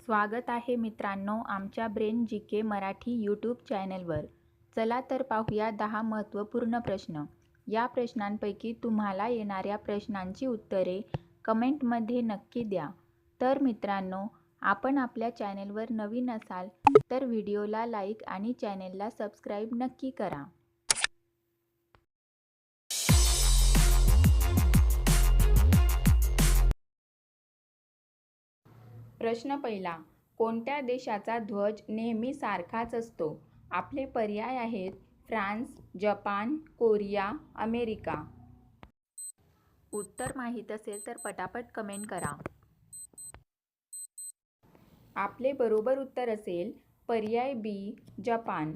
स्वागत आहे मित्रांनो आमच्या ब्रेन जी के मराठी यूट्यूब चॅनलवर. चला तर पाहूया 10 महत्त्वपूर्ण प्रश्न. या प्रश्नांपैकी तुम्हाला येणाऱ्या प्रश्नांची उत्तरे कमेंटमध्ये नक्की द्या. तर मित्रांनो, आपण आपल्या चॅनलवर नवीन असाल तर व्हिडिओला लाईक आणि चॅनलला सबस्क्राईब नक्की करा. प्रश्न पहिला. कोणत्या देशाचा ध्वज नेहमी सारखाच असतो? आपले पर्याय आहेत फ्रान्स, जपान, कोरिया, अमेरिका. उत्तर माहीत असेल तर पटापट कमेंट करा. आपले बरोबर उत्तर असेल पर्याय बी, जपान.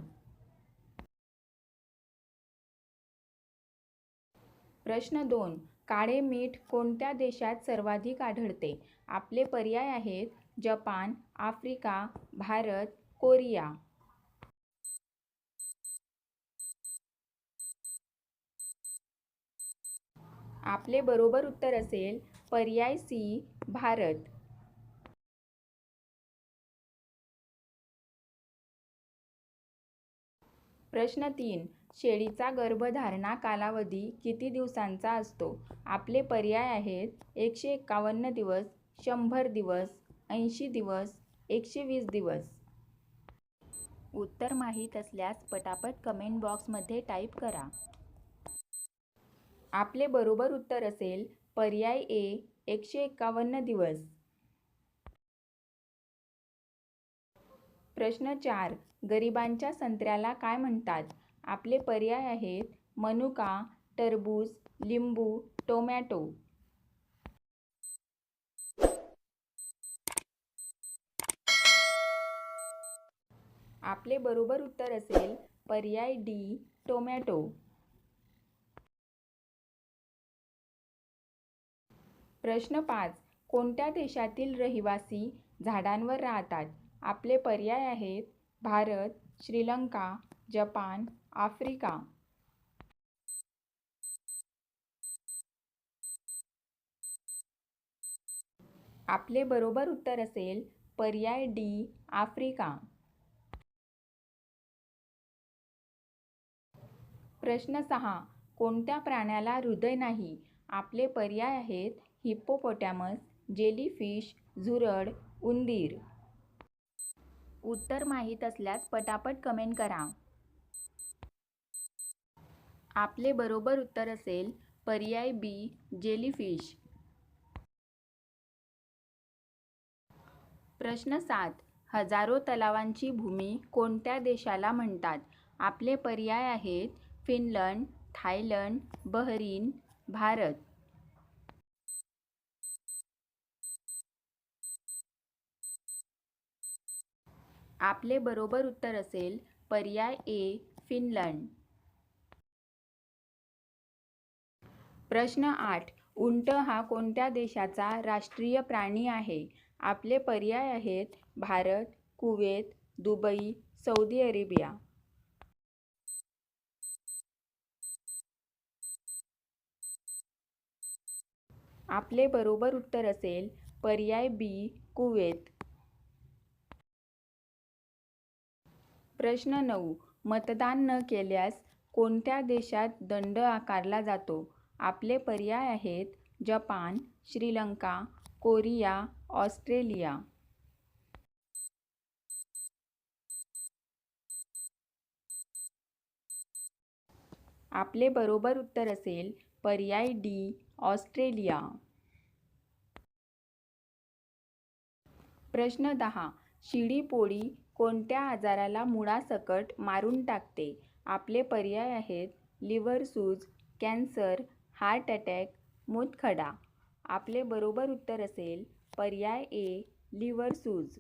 प्रश्न 2. काळे मीठ कोणत्या देशात सर्वाधिक आढळते? आपले पर्याय आहेत जपान, आफ्रिका, भारत, कोरिया. आपले बरोबर उत्तर असेल पर्याय सी, भारत. प्रश्न 3. शेळीचा गर्भधारणा कालावधी किती दिवसांचा असतो? आपले पर्याय आहेत 151 दिवस, 100 दिवस, 80 दिवस, 120 दिवस. उत्तर माहीत असल्यास पटापट कमेंट बॉक्समध्ये टाईप करा. आपले बरोबर उत्तर असेल पर्याय ए, 151 दिवस. प्रश्न 4. गरिबांच्या संत्र्याला काय म्हणतात? आपले पर्याय आहेत मनुका, टरबूज, लिंबू, टोमॅटो. आपले बरोबर उत्तर असेल पर्याय डी, टोमॅटो. प्रश्न 5. कोणत्या देशातील रहिवासी झाडांवर राहतात? आपले पर्याय आहेत भारत, श्रीलंका, जपान, आफ्रिका. आपले बरोबर उत्तर असेल पर्याय डी, आफ्रिका. प्रश्न 6. कोणत्या प्राण्याला हृदय नाही? आपले पर्याय आहेत हिप्पोपोटॅमस, जेलीफिश, झुरळ, उंदीर. उत्तर माहीत असल्यास पटापट कमेंट करा. आपले बरोबर उत्तर असेल पर्याय बी, जेलीफिश. प्रश्न 7. हजारो तलावांची भूमी कोणत्या देशाला म्हणतात? आपले पर्याय आहेत फिनलंड, थायलंड, बहरीन, भारत. आपले बरोबर उत्तर असेल पर्याय ए, फिनलंड. प्रश्न 8. उंट हा कोणत्या देशाचा राष्ट्रीय प्राणी आहे? आपले पर्याय आहेत Bharat, Kuwait, Dubai, Saudi Arabia. आपले बरोबर उत्तर असेल पर्याय बी, कुवेत. प्रश्न 9. मतदान न केल्यास कोणत्या देशात दंड आकारला जातो? आपले पर्याय आहेत जपान, श्रीलंका, कोरिया, ऑस्ट्रेलिया. आपले बरोबर उत्तर असेल पर्याय डी, ऑस्ट्रेलिया. प्रश्न 10. शिडीपोळी कोणत्या आजाराला मुळासकट मारून टाकते? आपले पर्याय आहेत लिव्हरसूज, कॅन्सर, हार्ट अटॅक, मूतखडा. आपले बरोबर उत्तर असेल पर्याय ए, लिव्हरसूज.